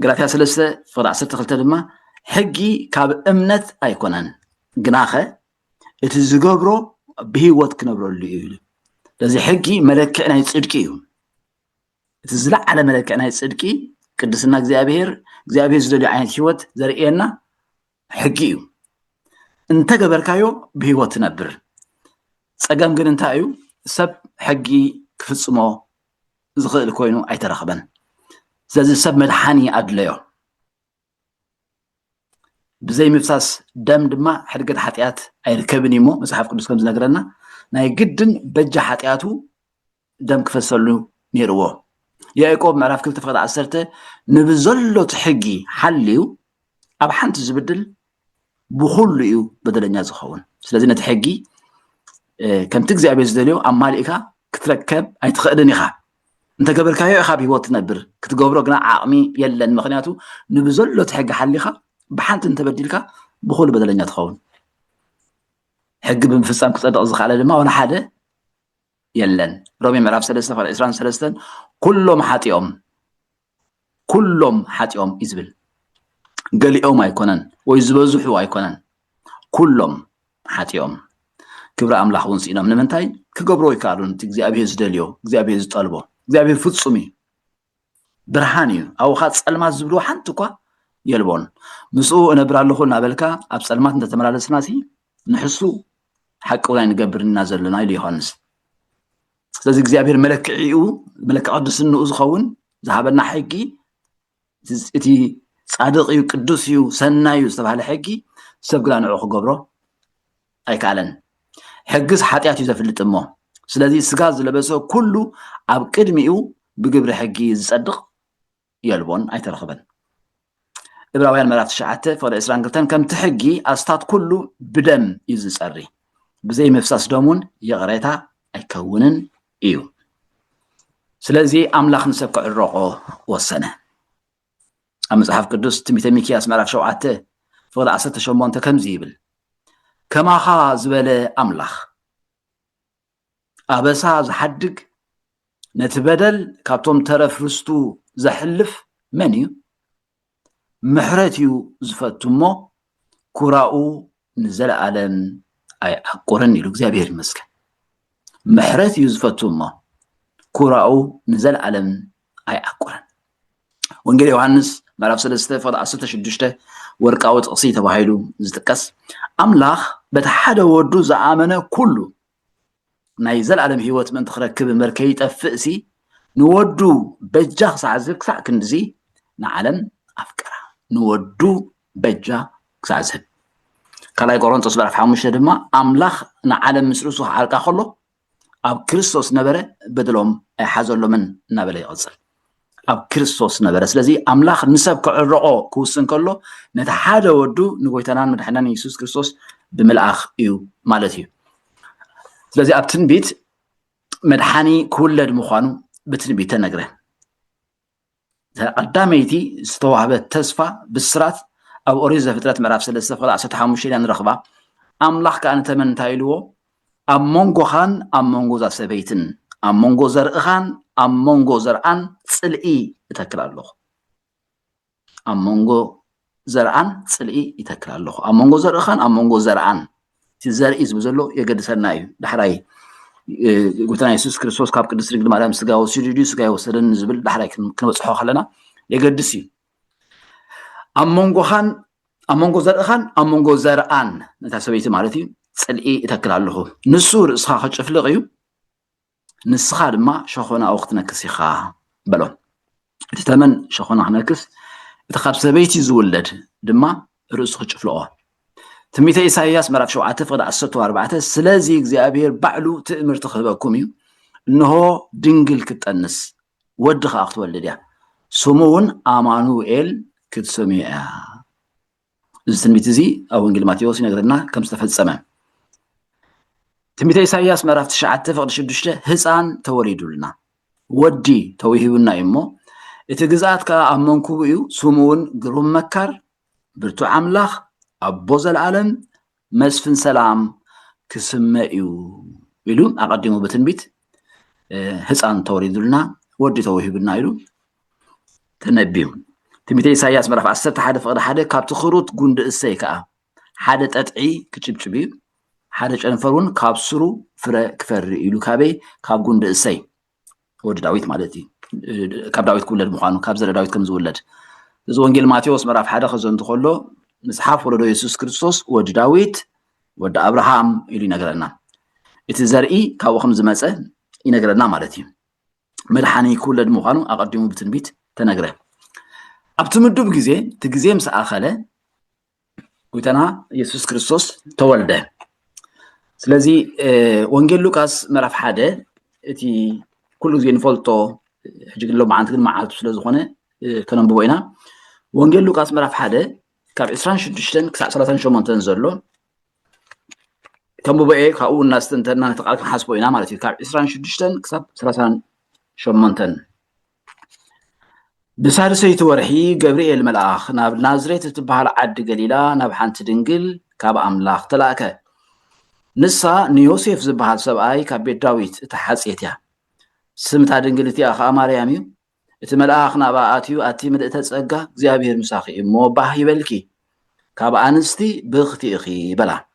ገላትያ 3 ፍቅዲ 12 ድማ ሕጊ ካብ እምነት ኣይኮነን ግናኸ እቲ ዝገብሮ ብህይወት ክነብረሉ እዩ ኢሉ ለዚ ሕጊ መለክዕ ናይ ጽድቂ እዩ እቲ ዝለዓለ መለክዕ ናይ ጽድቂ ቅድስና እግዚአብሔር ዝደልዮ ዓይነት ህይወት ዘርእየና ሕጊ እዩ እንተ ገበርካዮ ብህይወት ትነብር ጸገም ግን እንታይ እዩ ሰብ ሕጊ ክፍጽሞ ዝኽእል ኮይኑ ኣይተረኽበን ስለዚ ሰብ መድሓኒ ኣድለዮ ብዘይ ምፍሳስ ደም ድማ ሕድገት ሓጢኣት ኣይርከብን እሞ መጽሓፍ ቅዱስ ከም ዝነግረና ናይ ግድን በጃ ሓጢኣቱ ደም ክፈሰሉ ነይርዎ ያዕቆብ ምዕራፍ 2 ፍቅዲ 10 ንብዘሎ ሕጊ ሓልዩ ኣብ ሓንቲ ዝብድል ብኹሉ እዩ በደለኛ ዝኸውን ስለዚ ነቲ ሕጊ ከምቲ እግዚአብሔር ዝደልዮ ኣማሊእካ ክትረከብ ኣይትኽእልን ኢኻ እንተ ገበርካዮ ኢኻ ብህይወት ትነብር ክትገብሮ ግና ዓቕሚ የለን ምክንያቱ ንብዘሎ ሕጊ ሓሊኻ ብሓንቲ እንተበዲልካ ብኹሉ በደለኛ ትኸውን ሕጊ ብምፍጻም ክጸድቕ ዝኽኣለ ድማ ወላ ሓደ የለን ሮሜ ምዕራፍ 3 ፍቅዲ 23 ኩሎም ሓጢኦም ይዝብል ገሊኦም ኣይኮነን ወይ ዝበዝሑ ኣይኮነን ኩሎም ሓጢኦም ክብሪ ኣምላኽ እውን ሲኢኖም ንምንታይ ክገብሮ ይከኣሉን እቲ እግዚአብሔር ዝደልዮ እግዚአብሔር ዝጠልቦ እግዚአብሔር ፍጹም እዩ ብርሃን እዩ ኣብኻ ጸልማት ዝብልዎ ሓንቲ እኳ የልቦን ምስኡ እነብር ኣለኹ እናበልካ ኣብ ጸልማት እንተተመላለስና ሲ ንሕሱ ሓቂ ውላይ ንገብርና ዘለና ኢሉ ዮሃንስ ስለዚ እግዚአብሔር መለክዒኡ መለክዕ ቅድስንኡ ዝኸውን ዝሃበና ሕጊ እቲ ጻድቕ እዩ ቅዱስ እዩ ሰናይ እዩ ዝተባህለ ሕጊ ሰብ ግና ንዑ ክገብሮ ኣይከኣለን ሕጊስ ሓጢኣት እዩ ዘፍልጥ እሞ ስለዚ ስጋ ዝለበሰ ኩሉ ኣብ ቅድሚኡ ብግብሪ ሕጊ ዝጸድቕ የልቦን ኣይተረኽበን ዕብራውያን ምዕራፍ 9 ፍቅዲ 22 ከምቲ ሕጊ ኣስታት ኩሉ ብደም እዩ ዝጸሪ ብዘይ ምፍሳስ ደሙን የቕሬታ ኣይከውንን እዩ ስለዚ ኣምላኽ ንሰብ ክዕረቆ ወሰነ ኣብ መጽሓፍ ቅዱስ ትንቢተ ሚክያስ ምዕራፍ 7 ፍቅዲ 18 ከምዚ ይብል ከማኻ ዝበለ ኣምላኽ ኣበሳ ዝሓድግ ነቲ በደል ካብቶም ተረፍ ርስቱ ዘሕልፍ መን እዩ ምሕረት እዩ ዝፈቱ እሞ ኩራኡ ንዘለኣለም ኣይዓቁርን ኢሉ እግዚአብሔር ይመስገን ምሕረት እዩ ዝፈቱ እሞ ኩራኡ ንዘለኣለም ኣይዓቁርን ወንጌል ዮሐንስ ምዕራፍ 3 ፍቅዲ 16 ወርቃዊ ጥቕሲ ተባሂሉ ዝጥቀስ ኣምላኽ በቲ ሓደ ወዱ ዝኣመነ ኩሉ ናይ ዘለኣለም ህይወት ምእንቲ ክረክብ እምበር ከይጠፍእ ሲ ንወዱ በጃ ክሳዕ ዝህብ ክሳዕ ክንድዚ ንዓለም ኣፍቀራ ንወዱ በጃ ክሳዕ ዝህብ ካልኣይ ቆሮንጦስ ምዕራፍ 5 ድማ ኣምላኽ ንዓለም ምስ ርእሱ ክዓርቃ ከሎ ኣብ ክርስቶስ ነበረ በደሎም ኣይሓዘሎምን እናበለ ይቕፅል ኣብ ክርስቶስ ነበረ ስለዚ ኣምላኽ ንሰብ ክዕረቆ ክውስን ከሎ ነቲ ሓደ ወዱ ንጎይታናን መድሓኒናን ኢየሱስ ክርስቶስ ብምልኣኽ እዩ ማለት እዩ ስለዚ ኣብ ትንቢት መድሓኒ ክውለድ ምዃኑ ብትንቢት ተነግረ ቀዳመይቲ ዝተዋህበ ተስፋ ብስራት ኣብ ኦሪት ዘፍጥረት ምዕራፍ 3 ፍቅዲ 15 ኢና ንረኽባ ኣምላኽ ከዓ ንተመን እንታይ ኢልዎ ኣብ መንጎኻን ኣብ መንጎ እዛ ሰበይትን أمونغو زرقان أمونغو زرقان صلئي يتكل الله أمونغو زرقان صلئي يتكل الله أمونغو زرقان أمونغو زرقان تزرئي زبزلو يقدسنا أيو دحراي قلتنا يسوس كريستوس كاب قدس رجل مريم سجا وسيدي سجا وسدن زبل دحراي كنبصحو خلنا يقدسي أمونغو زرقان أمونغو زرقان نتحسبيت مالتي صلئي يتكل الله نسور إصحاح شفلغيو نسخة ما شخونا أوقتنا كسيخا بلون تتمن شخونا هناكس تخاب سبيتي زولد دما رؤس خش فلوه تميت إساياس مرات شو عتفقد عصرت وأربعة سلازي إغزابير بعلو تأمر تخبأكم إنه دنجل كتأنس ودخ أخت ولديا سمون آمانوئيل كتسميع إذا تميت زي أو إنجل ماتيوس نقدرنا كم استفاد سماء تميت إساياس مرات تشعت تفقد شدشته هزان توريدو لنا ودي تويهونا إمو إتجزات كأمانكو بيو سمون قروم مكر برتو عملاخ أبوز العالم مسفن سلام كسمائيو يلو أقدموا بتنبيت هزان توريدو لنا ودي تويهونا يلو تنبيو تميت إساياس مرات عسرت حدا فقد حدا كابتو خروط قند السيكا حدا تأتعي كتشبشبيو حدا جنفرون كابسرو فرا كفر يلو كابي كاب قند السي ود داويت مالتي كاب داويت كل المخانو كاب زر داويت كم زولد زو انجيل ماتيوس مراف حدا خزون تخلو مسحاف ولدو يسوس كريستوس ود داويت ود ابراهام يلي نغرنا اتزرئي كاب خمس مصه ينغرنا مالتي مدحاني كل المخانو اقدمو بتنبيت تنغره ابتمدب غزي تغزي مساخله ويتنا يسوس كريستوس تولده سلازي وانجيل لوقاس مراف حدا اتي كل زين فولتو حجق لو معناتك معالتو سلازخونه كننبو وينا وانجيل لوقاس مراف حدا كاب 26 كساع 38 زلو كنبو بقى كاو الناس تنتنا نتقالك نحاسبو وينا مالتي كاب 26 كساع 38 بسادسيت ورحي جبريل ملاخ ناب نازريت تبحال عد قليلا ناب حانت دنجل كاب أملاخ تلاكه نسا نيوسيف زبحال سبعي كاب بيت داويت تحاسيتيا سمتا دنجلتي أخا مارياميو اتملاخ ناباتيو أتي مدئت تصقى زيابير مساخي موباه يبلكي كاب أنستي بختي أخي بلا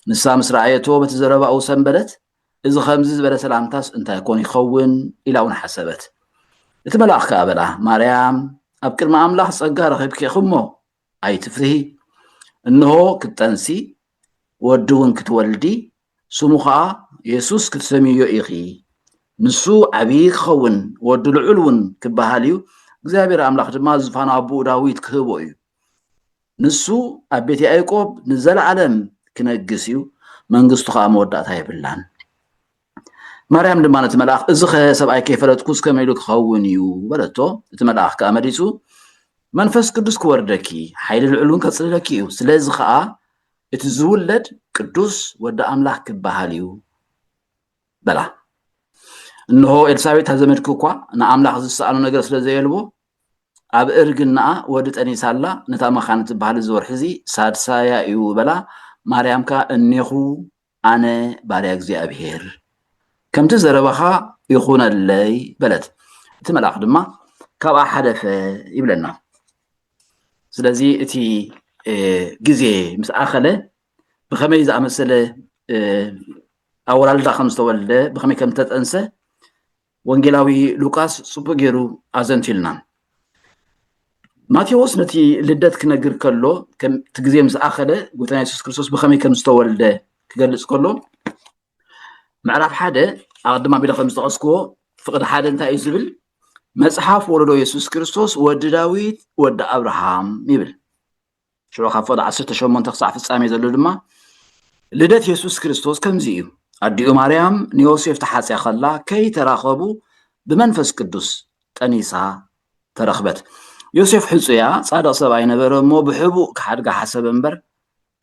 نسا مسرعيتو بتزرب أو سنبلت إذا خمزيز بلا سلامتاس انتا يكون يخون إلى حسبت اتملاخ كابلا مريم أبكر ما أملاخ تصقى رخيبك يخمو أي تفرهي إنه كتنسي ودون كتولدي سموخا يسوس كتسميو إخي نسو عبيك خون ودل علون كبهاليو እግዚአብሔር አምላክ ድማ ዝፋና አቡ ዳዊት ክህቦ እዩ ንሱ አቤት ያዕቆብ ንዘላለም ክነግስዩ መንግስቱ ኻ መወዳእታ ይብላን ማርያም ድማ ነቲ መልአክ እዚ ከሰብኣይ ከይፈለጥኩስ ከመይሉ ክኸውን እዩ በለቶ እቲ መልአክ ከመዲሱ መንፈስ ቅዱስ ክወርደኪ ኃይል ልዑሉን ከጽልለኪ እዩ ስለዚ ኸኣ እቲ ዝውለድ ቅዱስ ወደ አምላክ ክበሃል እዩ በላ እንሆ ኤልሳቤጥ ተዘመድኩ እኳ ንአምላክ ዝሰአሉ ነገር ስለዘየልቦ ኣብ እርግና ወዲ ጠኒሳላ ነታ መኻነት ትበሃል ዝወርሕዚ ሳድሳያ እዩ በላ ማርያምካ እኔኹ ኣነ ባርያ እግዚአብሔር ከምቲ ዘረባኻ ይኹነለይ በለት እቲ መልአክ ድማ ካብኣ ሓደፈ ይብለና ስለዚ እቲ ግዜ ምስ ኣኸለ ብኸመይ ዝኣመሰለ ኣወላልዳ ከም ዝተወልደ ብኸመይ ከም ተጠንሰ ወንጌላዊ ሉቃስ ጽቡቅ ገይሩ ኣዘንቲልና ማቴዎስ ነቲ ልደት ክነግር ከሎ ከም ትግዜ ምስ ኣኸለ ጎይታና ኢየሱስ ክርስቶስ ብኸመይ ከም ዝተወልደ ክገልጽ ከሎ ምዕራፍ 1 ኣቅድማ ቢለ ከም ዝተቐስክዎ ፍቅዲ 1 እንታይ እዩ ዝብል መጽሓፍ ወለዶ ኢየሱስ ክርስቶስ ወዲ ዳዊት ወዲ አብርሃም ይብል ሽሮ ካብ ፍቅዲ 18 ክሳዕ ፍጻሜ ዘሎ ድማ ልደት ኢየሱስ ክርስቶስ ከምዚ እዩ ኣዲኡ ማርያም ንዮሴፍ ተሓጽያ ኸላ ከይ ተራኸቡ ብመንፈስ ቅዱስ ጠኒሳ ተረኽበት ዮሴፍ ሕጹያ ጻድቕ ሰብኣይ ነበረ እሞ ብሕቡእ ክሓድጋ ሓሰበ እምበር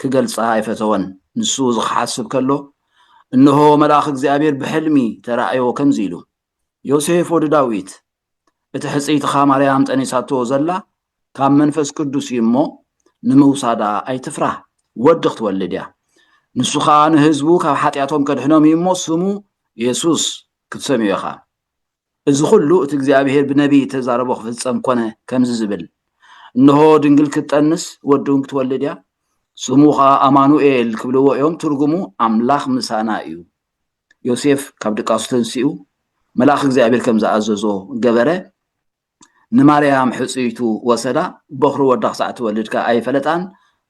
ክገልጻ ኣይፈተወን ንሱ ዝሓስብ ከሎ እንሆ መልአክ እግዚአብሔር ብሕልሚ ተራእዮ ከምዚ ኢሉ ዮሴፍ ወዲ ዳዊት እቲ ሕጽይትኻ ማርያም ጠኒሳቶ ዘላ ካብ መንፈስ ቅዱስ እዩ እሞ ንምውሳዳ ኣይትፍራህ ወዲ ክትወልድ እያ ንሱ ኸኣ ንህዝቡ ካብ ሓጢኣቶም ከድሕኖም እዩ እሞ ስሙ ኢየሱስ ክትሰምዑኻ እዚ ኩሉ እቲ እግዚአብሔር ብነቢይ ተዛረቦ ክፍጸም ኮነ ከምዚ ዝብል እንሆ ድንግል ክትጠንስ ወዲ እውን ክትወልድ እያ ስሙ ከዓ አማኑኤል ክብልዎ እዮም ትርጉሙ አምላኽ ምሳና እዩ ዮሴፍ ካብ ደቃሱ ተንሲኡ መልአክ እግዚአብሔር ከም ዝኣዘዞ ገበረ ንማርያም ሕፅይቱ ወሰዳ በኽሪ ወዳ ክሳዕ ትወልድ ከዓ ኣይፈለጣን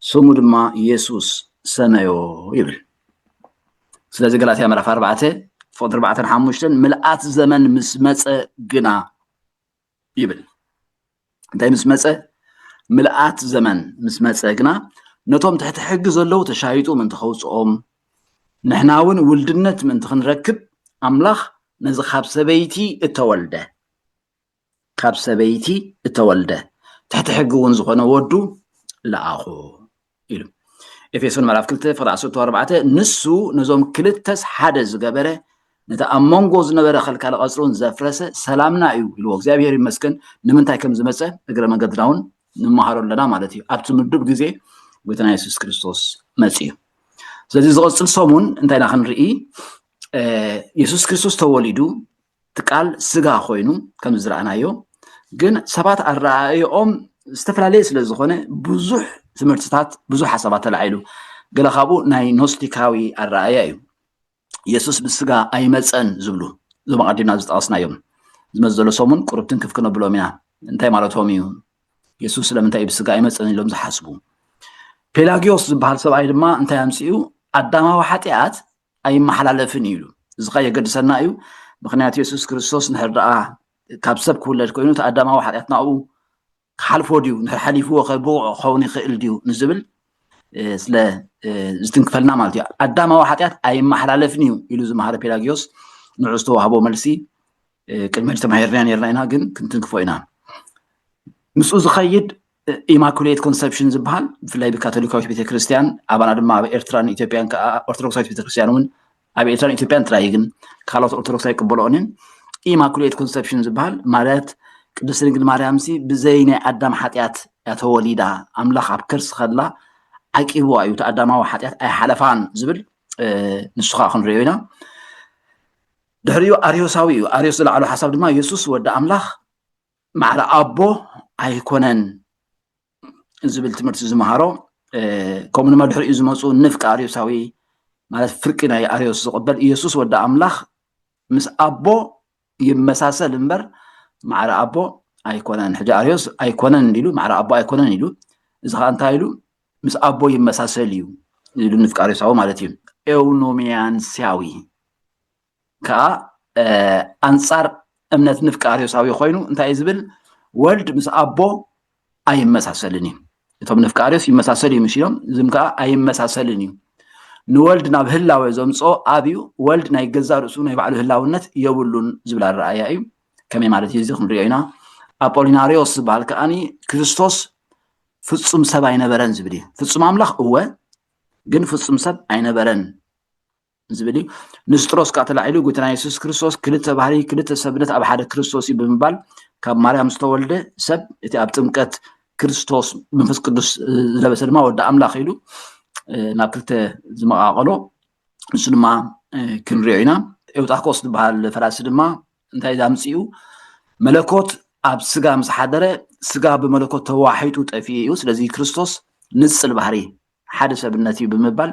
ስሙ ድማ ኢየሱስ ሰመዮ ይብል ስለዚ ገላትያ ምዕራፍ 4 ፍቅዲ 4-5 ምልአት ዘመን ምስ መፀ ግና ይብል እንታይ ምስ መፀ ምልአት ዘመን ምስ መፀ ግና ነቶም ትሕቲ ሕጊ ዘለው ተሻይጡ ምንተ ከውፅኦም ንሕና እውን ውልድነት ምንተ ክንረክብ ኣምላኽ ነዚ ካብ ሰበይቲ እተወልደ ትሕቲ ሕጊ እውን ዝኾነ ወዱ ለኣኹ ኢሉ ኤፌሶን ምዕራፍ 2:14 ንሱ ነዞም ክልተስ ሓደ ዝገበረ ነቲ ኣብ መንጎ ዝነበረ ከልካለ ቀፅሩን ዘፍረሰ ሰላምና እዩ ኢልዎ እግዚአብሔር ይመስገን ንምንታይ ከም ዝመፀ እግረ መንገድና እውን ንመሃሮ ኣለና ማለት እዩ ኣብቲ ምድብ ግዜ ጎይታና ኢየሱስ ክርስቶስ መፅኡ ስለዚ ዝቕፅል ሰሙን እንታይና ክንርኢ ኢየሱስ ክርስቶስ ተወሊዱ ትቃል ስጋ ኮይኑ ከም ዝረኣናዮ ግን ሰባት ኣረኣእዮም ዝተፈላለየ ስለ ዝኾነ ብዙሕ ትምህርትታት ብዙሕ ሓሳባት ተላዒሉ ገለ ካብኡ ናይ ኖስቲካዊ ኣረኣእያ እዩ ኢየሱስ ብስጋ ኣይመፀን ዝብሉ እዞም ኣቀዲምና ዝጠቐስናዮም ዝመዘሎ ሰሙን ቁርብትን ክፍ ክነብሎም ኢና እንታይ ማለቶም እዩ ኢየሱስ ስለምንታይ ብስጋ ኣይመፀን ኢሎም ዝሓስቡ ፔላጊዮስ ዝበሃል ሰብኣይ ድማ እንታይ ኣምፅኡ ኣዳማዊ ሓጢኣት ኣይመሓላለፍን ኢሉ እዚ ኸ የገድሰና እዩ ምክንያቱ ኢየሱስ ክርስቶስ ንሕር ደኣ ካብ ሰብ ክውለድ ኮይኑ እቲ ኣዳማዊ ሓጢኣት ናብኡ ክሓልፎ ድዩ ንድሕር ሓሊፍዎ ከብቑዕ ክኸውን ይኽእል ድዩ ንዝብል ስለ ዝትንክፈልና ማለት እዩ ኣዳማዊ ሓጢኣት ኣይመሓላለፍን እዩ ኢሉ ዝመሃረ ፔላጊዮስ ንዑ ዝተዋህቦ መልሲ ቅድሚ ሕጂ ተማሂርና ነርና ኢና ግን ክንትንክፎ ኢና ምስኡ ዝኸይድ ኢማኩሌት ኮንሰፕሽን ዝበሃል ብፍላይ ብካቶሊካዊት ቤተክርስትያን ኣባና ድማ ኣብ ኤርትራን ኢትዮጵያን ከዓ ኦርቶዶክሳዊት ቤተክርስትያን እውን ኣብ ኤርትራን ኢትዮጵያን ጥራይ ግን ካልኦት ኦርቶዶክስ ኣይቅበልኦን ኢማኩሌት ኮንሰፕሽን ዝበሃል ማለት ቅድስት ድንግል ማርያም ብዘይ ናይ ኣዳም ሓጢኣት ተወሊዳ ኣምላኽ ኣብ ከርሲ ከላ ዓቂብዋ እዩ እቲ ኣዳማዊ ሓጢኣት ኣይሓለፋን ዝብል ንሱ ከዓ ክንሪኦ ኢና ድሕሪኡ ኣርዮሳዊ እዩ ኣርዮስ ዝለዓሉ ሓሳብ ድማ ኢየሱስ ወዲ ኣምላኽ ማዕረ ኣቦ ኣይኮነን ዝብል ትምህርቲ ዝመሃሮ ከምኡ ድማ ድሕሪኡ ዝመፁ ንፍቂ ኣርዮሳዊ ማለት ፍርቂ ናይ ኣርዮስ ዝቕበል ኢየሱስ ወዲ ኣምላኽ ምስ ኣቦ ይመሳሰል እምበር ማዕረ ኣቦ ኣይኮነን ሕጂ ኣርዮስ ኣይኮነን ኢሉ ማዕረ ኣቦ ኣይኮነን ኢሉ እዚ ከዓ እንታይ ኢሉ ምስ ኣቦ ይመሳሰል እዩ ኢሉ ንፍቂ ኣርዮሳዊ ማለት እዩ ኤውኖሚያንስያዊ ከዓ ኣንፃር እምነት ንፍቂ ኣርዮሳዊ ኮይኑ እንታይ ዝብል ወልድ ምስ ኣቦ ኣይመሳሰልን እዩ እቶም ንፍቂ ኣርዮስ ይመሳሰል እዩ ምሽሎም ዝም ከዓ ኣይመሳሰልን እዩ ንወልድ ናብ ህላወ ዘምፆ ኣብ እዩ ወልድ ናይ ገዛ ርእሱ ናይ ባዕሉ ህላውነት የብሉን ዝብል ኣረኣእያ እዩ ከመይ ማለት እዩ እዚ ክንሪኦ ኢና ኣፖሊናሪዮስ ዝበሃል ከዓኒ ክርስቶስ ፍፁም ሰብ ኣይነበረን ዝብል እዩ ፍፁም ኣምላኽ እወ ግን ፍፁም ሰብ ኣይነበረን ዝብል እዩ ንስጥሮስ ከዓ ተላዒሉ ጎይታና ኢየሱስ ክርስቶስ ክልተ ባህሪ ክልተ ሰብነት ኣብ ሓደ ክርስቶስ እዩ ብምባል ካብ ማርያም ዝተወልደ ሰብ እቲ ኣብ ጥምቀት ክርስቶስ መንፈስ ቅዱስ ዝለበሰ ድማ ወዲ ኣምላኽ ኢሉ ናብ ክልተ ዝመቃቐሎ ንሱ ድማ ክንሪኦ ኢና ኤውጣኮስ ዝበሃል ፈላሲ ድማ እንታይ ዛምፅኡ መለኮት ኣብ ስጋ ምስ ሓደረ ስጋ ብመለኮት ተዋሒጡ ጠፊኡ እዩ ስለዚ ክርስቶስ ንፅል ባህሪ ሓደ ሰብነት እዩ ብምባል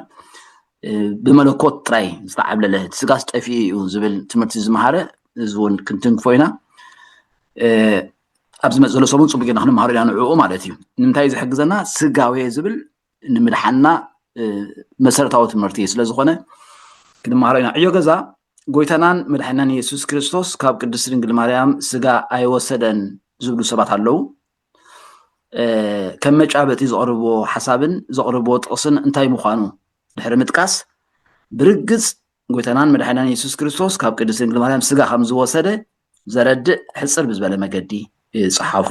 ብመለኮት ጥራይ ዝተዓብለለ ስጋ ጠፊኡ እዩ ዝብል ትምህርቲ ዝመሃረ እዚ እውን ክንትንክፎ ኢና ኣብ ዝመፀሎ ሰሙን ፅቡቅ ጌርና ክንመሃሮ ኢና ንዕኡ ማለት እዩ ንምንታይ ዝሕግዘና ስጋዊ ዝብል ንምድሓና መሰረታዊ ትምህርቲ ስለዝኾነ ክንመሃሮ ኢና ዕዮ ገዛ ጎይታናን መድሓኒናን ኢየሱስ ክርስቶስ ካብ ቅድስት ድንግል ማርያም ስጋ ኣይወሰደን ዝብሉ ሰባት ኣለው ከም መጫበጢ ዘቕርቦ ሓሳብን ዘቕርቦ ጥቕስን እንታይ ምዃኑ ድሕሪ ምጥቃስ ብርግፅ ጎይታናን መድሓኒናን ኢየሱስ ክርስቶስ ካብ ቅድስት ድንግል ማርያም ስጋ ከም ዝወሰደ ዘረድእ ሕፅር ብዝበለ መገዲ ይፅሓፉ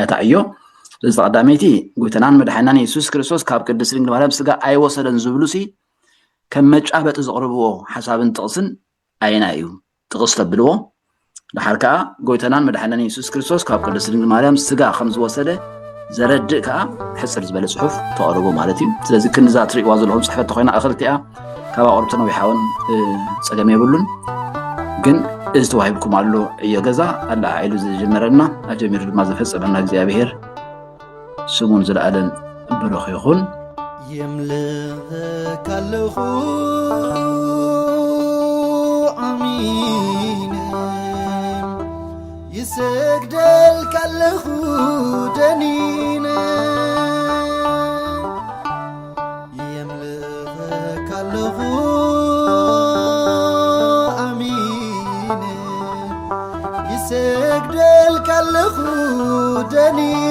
ኣታዕዮ ስለዚ ተቐዳመይቲ ጎይታናን መድሓኒናን ኢየሱስ ክርስቶስ ካብ ቅድስት ድንግል ማርያም ስጋ ኣይወሰደን ዝብሉ ከም መጫበጢ ዘቕርብዎ ሓሳብን ጥቕስን ኣይና እዩ ጥቕስ ተብልዎ ድሓር ከዓ ጎይታናን መድሓኒናን ኢየሱስ ክርስቶስ ካብ ቅድስት ድንግል ማርያም ስጋ ከም ዝወሰደ ዘረድእ ከዓ ሕፅር ዝበለ ፅሑፍ ተቐርቦ ማለት እዩ ስለዚ ክንዛ ትሪእዋ ዘለኹም ፅሕፈት ተኮይና እኽልቲኣ ካብ ኣቕርብቲ ነዊሓውን ፀገም የብሉን ግን እዚ ተዋሂብኩም ኣሎ እየ ገዛ ኣላ ኢሉ ዝጀመረና ኣጀሚሩ ድማ ዘፈፀመና እግዚኣብሔር ስሙን ዝለኣለን ብሩኽ ይኹን የምልኸካ ኣለኹ ኣሚን ይስግደልካ ኣለኹ ደኒነ የምልኸካ ኣለኹ አሚን ይስግደልካ ኣለኹ ደኒነ